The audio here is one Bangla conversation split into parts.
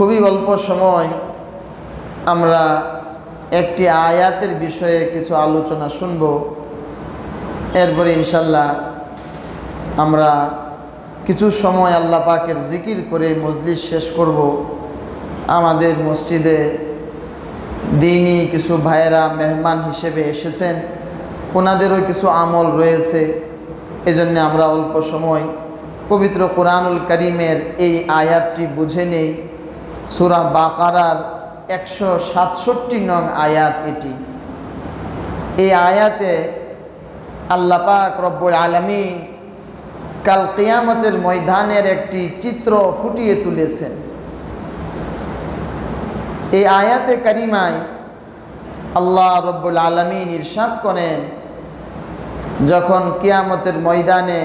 খুবই অল্প সময় আমরা একটি আয়াতের বিষয়ে কিছু আলোচনা শুনব। এরপরে ইনশাল্লাহ আমরা কিছু সময় আল্লাহ পাকের জিকির করে মজলিস শেষ করব। আমাদের মসজিদে দিনী কিছু ভাইয়েরা মেহমান হিসেবে এসেছেন, ওনাদেরও কিছু আমল রয়েছে। এজন্য আমরা অল্প সময় পবিত্র কোরআনুল কারীমের এই আয়াতটি বুঝে নেই। সূরা বাকারার 167 নং আয়াত এটি। এই আয়াতে আল্লাহ পাক রব্বুল আলামিন কাল কিয়ামতের ময়দানের একটি চিত্র ফুটিয়ে তুলেছেন। এই আয়াতে কারিমায় আল্লাহ রব্বুল আলামিন ইরশাদ করেন, যখন কিয়ামতের ময়দানে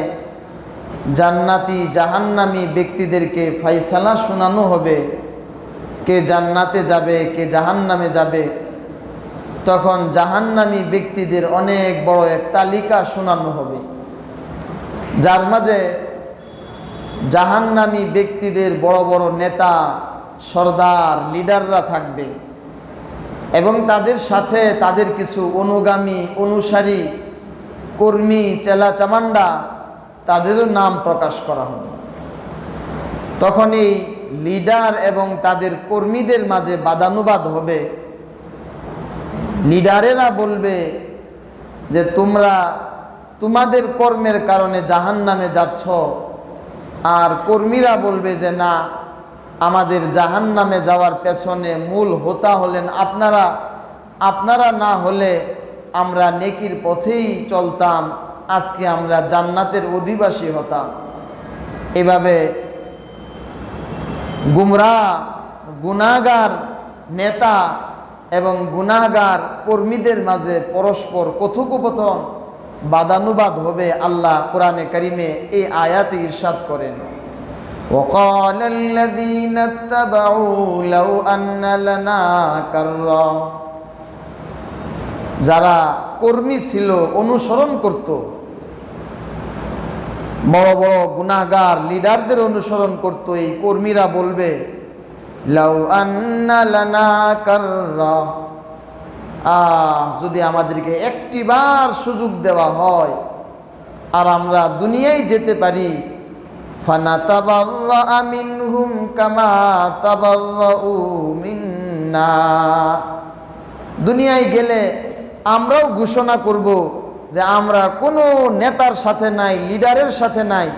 জান্নাতি জাহান্নামী ব্যক্তিদেরকে ফয়সালা শোনানো হবে, কে জান্নাতে যাবে কে জাহান্নামে যাবে, তখন জাহান্নামী ব্যক্তিদের অনেক বড় এক তালিকা শোনানো হবে, যার মাঝে জাহান্নামী ব্যক্তিদের বড় বড় নেতা সর্দার লিডাররা থাকবে এবং তাদের সাথে তাদের কিছু অনুগামী অনুসারী কর্মী চেলা চামান্ডা তাদেরও নাম প্রকাশ করা হবে। তখন এই লিডার এবং তাদের কর্মীদের মাঝে বাদানুবাদ হবে। লিডারেরা বলবে যে তোমরা তোমাদের কর্মের কারণে জাহান্নামে যাচ্ছ, আর কর্মীরা বলবে যে না, আমাদের জাহান্নামে যাওয়ার পেছনে মূল হোতা হলেন আপনারা, আপনারা না হলে আমরা নেকির পথেই চলতাম, আজকে আমরা জান্নাতের অধিবাসী হতাম। এভাবে গুমরাহ গুনাহগার নেতা এবং গুনাহগার কর্মীদের মাঝে পরস্পর কথোপকথন বাদানুবাদ হবে। আল্লাহ কোরআনে কারিমে এই আয়াতে ইরশাদ করেন, وقال الذين اتبعوا لو أن لنا كرة। যারা কর্মী ছিল, অনুসরণ করত, বড় বড় গুনাহগার লিডারদের অনুসরণ করত, এই কর্মীরা বলবে লাউ আন্না লানা কাররা, যদি আমাদেরকে একটিবার সুযোগ দেওয়া হয় আর আমরা দুনিয়ায় যেতে পারি, ফানাতাবাররা মিনহুম কামা তাবাররাউ মিন্না, দুনিয়ায় গেলে আমরাও ঘোষণা করব যে আমরা কোনো নেতার সাথে নাই, লিডারের সাথে নাই।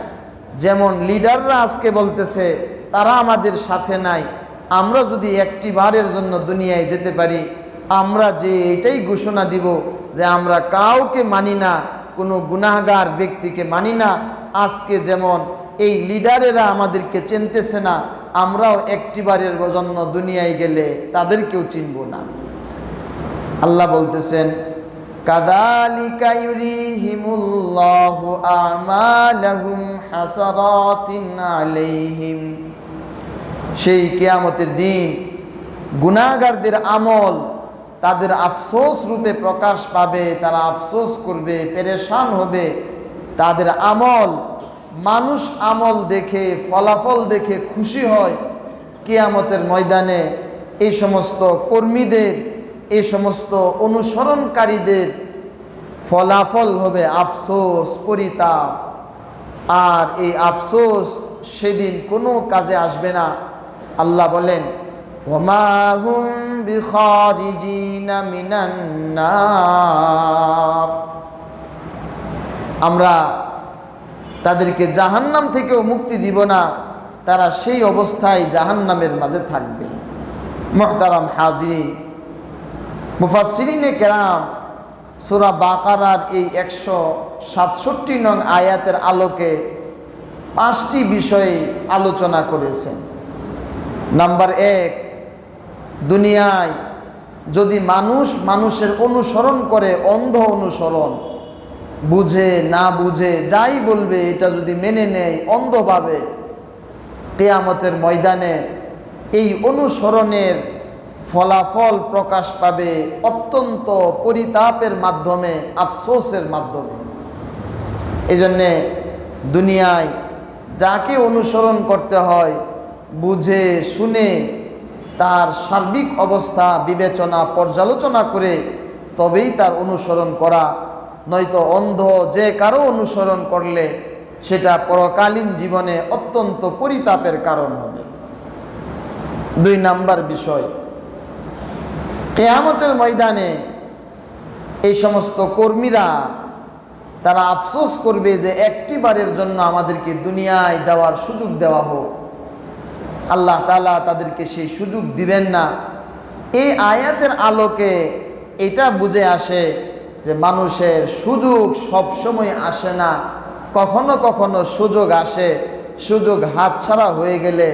যেমন লিডাররা আজকে বলতেছে তারা আমাদের সাথে নাই, আমরা যদি একটি বারের জন্য দুনিয়ায় যেতে পারি, আমরা যে এটাই ঘোষণা দিব যে আমরা কাউকে মানি না, কোনো গুনাহগার ব্যক্তিকে মানি না। আজকে যেমন এই লিডারেরা আমাদেরকে চিনতেছে না, আমরাও একটি বারের জন্য দুনিয়ায় গেলে তাদেরকেও চিনব না। আল্লাহ বলতেছেন, কাযালিকা ইউরিহিমুল্লাহু আমালাহুম হাসারাতিন আলাইহিম। সেই কিয়ামতের দিন গুনাহগারদের আমল তাদের আফসোস রূপে প্রকাশ পাবে, তারা আফসোস করবে, পেরেশান হবে। তাদের আমল, মানুষ আমল দেখে ফলাফল দেখে খুশি হয়, কিয়ামতের ময়দানে এই সমস্ত কর্মীদের, এই সমস্ত অনুসরণকারীদের ফলাফল হবে আফসোস, পরিতাপ। আর এই আফসোস সেদিন কোনো কাজে আসবে না। আল্লাহ বলেন, ওমা হুম বিখারিজিনা মিনান নার, আমরা তাদেরকে জাহান্নাম থেকেও মুক্তি দিব না, তারা সেই অবস্থায় জাহান্নামের মাঝে থাকবে। মুহতারাম হাজিরিন, মুফাসসিরিনে কেরাম সূরা বাকারার এই 167 নং আয়াতের আলোকে 5টি বিষয়ে আলোচনা করেছেন। নাম্বার 1, দুনিয়ায় যদি মানুষের অনুসরণ করে, অন্ধ অনুসরণ, বুঝে না বুঝে যাই বলবে এটা যদি মেনে নেয় অন্ধভাবে, কিয়ামতের ময়দানে এই অনুসরণের ফলাফল প্রকাশ পাবে অত্যন্ত পরিতাপের মাধ্যমে, আফসোসের মাধ্যমে। এজন্যে দুনিয়ায় যাকে অনুসরণ করতে হয় বুঝে শুনে তার সার্বিক অবস্থা বিবেচনা পর্যালোচনা করে তবেই তার অনুসরণ করা, নয়তো অন্ধ যে কারো অনুসরণ করলে সেটা পরকালীন জীবনে অত্যন্ত পরিতাপের কারণ হবে। 2 নাম্বার বিষয়, কিয়ামতের ময়দানে এই সমস্ত কর্মীরা তারা আফসোস করবে যে একটি বারের জন্য আমাদেরকে দুনিয়ায় যাওয়ার সুযোগ দেওয়া হোক। আল্লাহ তাআলা তাদেরকে সেই সুযোগ দিবেন না। এই আয়াতের আলোকে এটা বুঝে আসে যে মানুষের সুযোগ সব সময় আসে না, কখনো কখনো সুযোগ আসে। সুযোগ হাতছাড়া হয়ে গেলে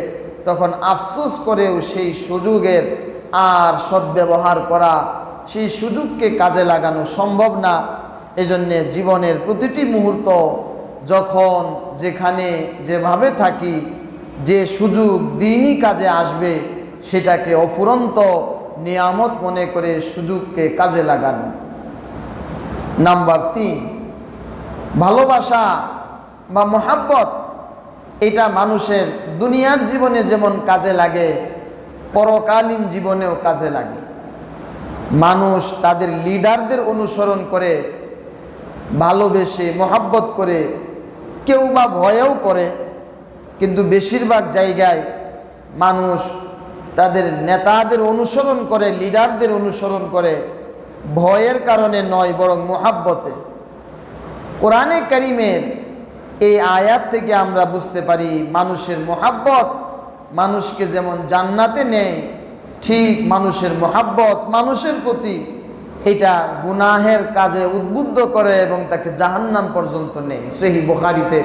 তখন আফসোস করেও সেই সুযোগের আর সদ্ব্যবহার করা, সেই সুযোগকে কাজে লাগানো সম্ভব না। এজন্যে জীবনের প্রতিটি মুহূর্ত যখন যেখানে যেভাবে থাকি, যে সুযোগ দিনই কাজে আসবে সেটাকে অফুরন্ত নিয়ামত মনে করে সুযোগকে কাজে লাগানো। নাম্বার 3, ভালোবাসা বা মহাব্বত, এটা মানুষের দুনিয়ার জীবনে যেমন কাজে লাগে পরকালীন জীবনেও কাজে লাগে। মানুষ তাদের লিডারদের অনুসরণ করে, ভালোবেসে মহাব্বত করে, কেউ বা ভয়েও করে, কিন্তু বেশিরভাগ জায়গায় মানুষ তাদের নেতাদের অনুসরণ করে, লিডারদের অনুসরণ করে ভয়ের কারণে নয়, বরং মহাব্বতে। কোরআনে কারীমের এই আয়াত থেকে আমরা বুঝতে পারি মানুষের মহাব্বত মানুষকে যেমন জান্নাতে নেয়, ঠিক মানুষের মহাব্বত মানুষের প্রতি এটা গুনাহের কাজে উদ্বুদ্ধ করে এবং তাকে জাহান্নাম পর্যন্ত নেয়। সহিহ বুখারীতে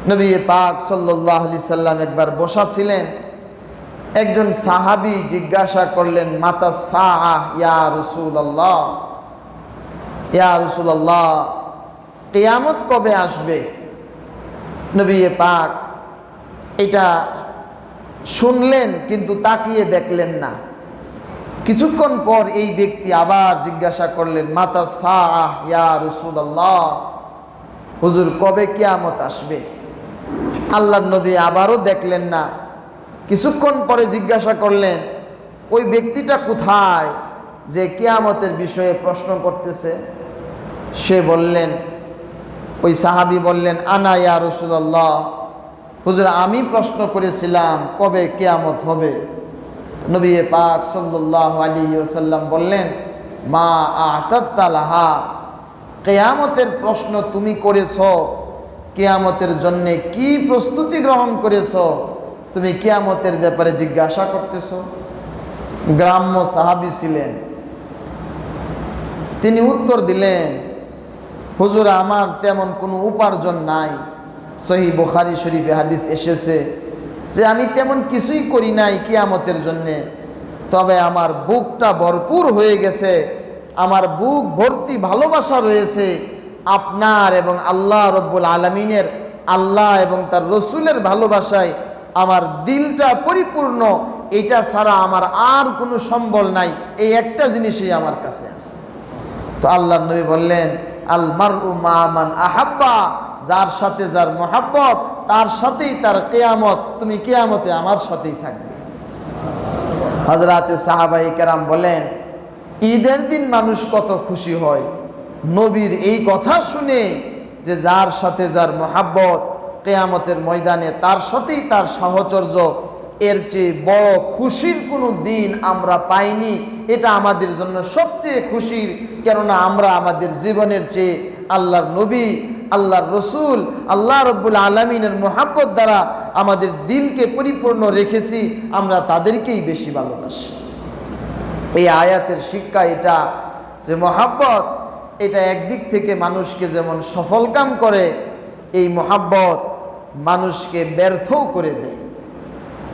নবী পাক সাল্লাল্লাহু আলাইহি সাল্লাম একবার বসা ছিলেন, একজন সাহাবী জিজ্ঞাসা করলেন, মাতা সাআহ ইয়া রাসূলুল্লাহ, ইয়া রাসূলুল্লাহ, কিয়ামত কবে আসবে? নবী পাক এটা শুনলেন কিন্তু তাকিয়ে দেখলেন না। কিছুক্ষণ পর এই ব্যক্তি আবার জিজ্ঞাসা করলেন, মাতা সাআহ ইয়া রাসূলুল্লাহ, হুজুর কবে কিয়ামত আসবে? আল্লাহর নবী আবারও দেখলেন না। কিছুক্ষণ পরে জিজ্ঞাসা করলেন, ওই ব্যক্তিটা কোথায় যে কিয়ামতের বিষয়ে প্রশ্ন করতেছে? সে বললেন, ওই সাহাবী বললেন, আনা ইয়া রাসূলুল্লাহ, হুজুর আমি প্রশ্ন করেছিলাম কবে কিয়ামত হবে। নবী পাক সাল্লাল্লাহু আলাইহি ওয়াসাল্লাম বললেন, মা আ'তাদতা লাহা, কিয়ামতের প্রশ্ন তুমি করেছো, কিয়ামতের জন্য কি প্রস্তুতি গ্রহণ করেছো, তুমি কিয়ামতের ব্যাপারে জিজ্ঞাসা করতেছো? গ্রাম্য সাহাবী ছিলেন, তিনি উত্তর দিলেন, হুজুর আমার তেমন কোনো উপার্জন নাই। সহিহ বুখারী শরীফে হাদিস এসেছে যে আমি তেমন কিছুই করি নাই কিয়ামতের জন্যে, তবে আমার বুকটা ভরপুর হয়ে গেছে, আমার বুক ভর্তি ভালোবাসা রয়েছে আপনার এবং আল্লাহ রব্বুল আলামিনের, আল্লাহ এবং তার রসুলের ভালোবাসায় আমার দিলটা পরিপূর্ণ। এটা ছাড়া আমার আর কোনো সম্বল নাই, এই একটা জিনিসই আমার কাছে আছে। তো আল্লাহর নবী বললেন, আল মারউ মা মান আহাব্বা, যার সাথে যার মহাব্বত তার সাথেই তার কিয়ামত, তুমি কিয়ামতে আমার সাথেই থাকবে। হযরতে সাহাবায়ে কেরাম বলেন, ঈদের দিন মানুষ কত খুশি হয় নবীর এই কথা শুনে যে যার সাথে যার মহাব্বত কিয়ামতের ময়দানে তার সাথেই তার সাহচর্য, এর চেয়ে বড় খুশির কোনো দিন আমরা পাইনি। এটা আমাদের জন্য সবচেয়ে খুশির, কেননা আমরা আমাদের জীবনের চেয়ে আল্লাহর নবী, আল্লাহর রসুল, আল্লাহ রব্বুল আলামিনের মহাব্বত দ্বারা আমাদের দিলকে পরিপূর্ণ রেখেছি, আমরা তাদেরকেই বেশি ভালোবাসি। এই আয়াতের শিক্ষা এটা যে মহাব্বত এটা একদিক থেকে মানুষকে যেমন সফলকাম করে, এই মহাব্বত মানুষকে ব্যর্থও করে দেয়।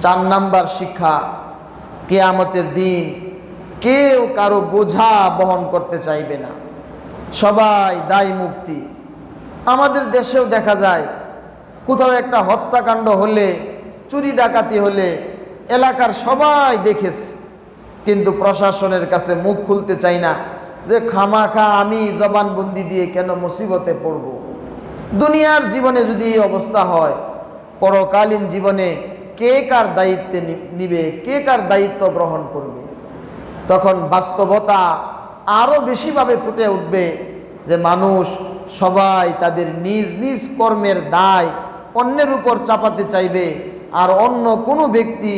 4 নাম্বার শিক্ষা, কিয়ামতের দিন কেউ কারো বোঝা বহন করতে চাইবে না, সবাই দায় মুক্তি। আমাদের দেশেও দেখা যায় কোথাও একটা হত্যাকাণ্ড হলে, চুরি ডাকাতি হলে এলাকার সবাই দেখেছে, কিন্তু প্রশাসনের কাছে মুখ খুলতে চাই না যে খামাখা আমি জবানবন্দি দিয়ে কেন মুসিবতে পড়ব। দুনিয়ার জীবনে যদি এই অবস্থা হয়, পরকালীন জীবনে কে কার দায়িত্বে নিবে, কে কার দায়িত্ব গ্রহণ করবে। তখন বাস্তবতা আরও বেশিভাবে ফুটে উঠবে যে মানুষ সবাই তাদের নিজ নিজ কর্মের দায় অন্যের উপর চাপাতে চাইবে, আর অন্য কোনো ব্যক্তি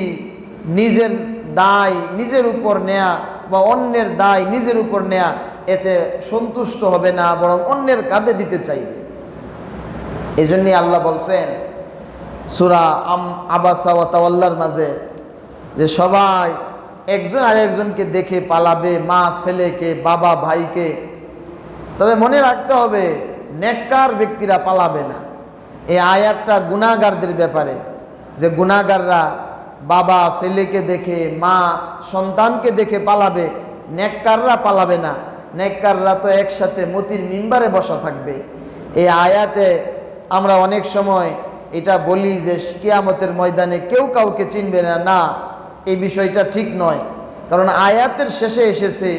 নিজের দায় নিজের উপর নেয়া বা অন্যের দায় নিজের উপর নেয়া এতে সন্তুষ্ট হবে না, বরং অন্যের কাঁধে দিতে চাইবে। এই জন্যই আল্লাহ বলছেন সূরা আবাসা ওয়া তাওয়াল্লার মাঝে যে সবাই একজন আরেকজনকে দেখে পালাবে, মা ছেলেকে, বাবা ভাইকে। তবে মনে রাখতে হবে নেককার ব্যক্তিরা পালাবে না। এই আয়াতটা গুনাহগারদের ব্যাপারে, যে গুনাহগাররা বাবা ছেলেকে দেখে, মা সন্তানকে দেখে পালাবে, নেককাররা পালাবে না। নেককাররা তো একসাথে মতির মিম্বারে বসা থাকবে। এই আয়াতে আমরা অনেক সময় এটা বলি যে কিয়ামতের ময়দানে কেউ কাউকে চিনবে না। না, এই বিষয়টা ঠিক নয়। কারণ আয়াতের শেষে এসেছে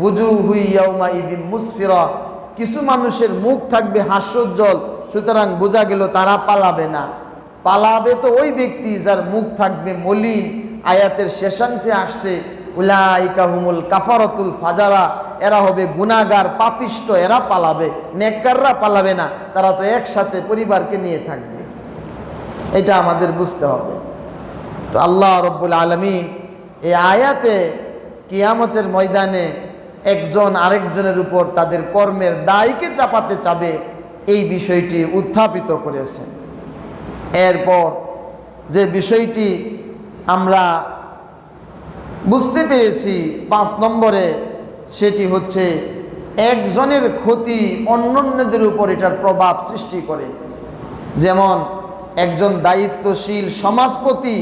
ওয়ুজুহু ইয়াউমা ইযিন মুসফিরা, কিছু মানুষের মুখ থাকবে হাস্যোজ্জ্বল, সুতরাং বোঝা গেল তারা পালাবে না। পালাবে তো ওই ব্যক্তি যার মুখ থাকবে মলিন। আয়াতের শেষাংশে আসছে উলাইকা হুমুল কাফারাতুল ফাজারা, এরা হবে গুনাহগার পাপিষ্ট, এরা পালাবে। নেককাররা পালাবে না, তারা তো একসাথে পরিবারকে নিয়ে থাকবে। এটা আমাদের বুঝতে হবে। তো আল্লাহ রব্বুল আলামিন এই আয়াতে কিয়ামতের ময়দানে একজন আরেকজনের উপর তাদের কর্মের দায়কে চাপাতে চাবে, এই বিষয়টি উত্থাপিত করেছেন। এরপর যে বিষয়টি আমরা বুঝতে পেরেছি 5 নম্বরে, সেটি হচ্ছে একজনের ক্ষতি অন্যান্যদের উপর এটার প্রভাব সৃষ্টি করে। যেমন একজন দায়িত্বশীল সমাজপতি,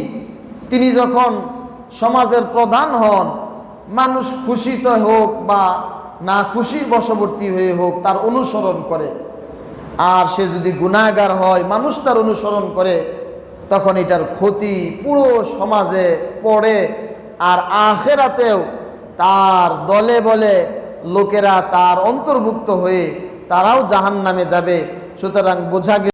তিনি যখন সমাজের প্রধান হন, মানুষ খুশিতে হোক বা না খুশির বশবর্তী হয়ে হোক তার অনুসরণ করে। আর সে যদি গুনাহগার হয়, মানুষ তার অনুসরণ করে, তখন এটার ক্ষতি পুরো সমাজে পড়ে। আর আখিরাতেও তার দলে বলে লোকেরা তার অন্তর্ভুক্ত হয়ে তারাও জাহান্নামে যাবে। সুতরাং বোঝা গেল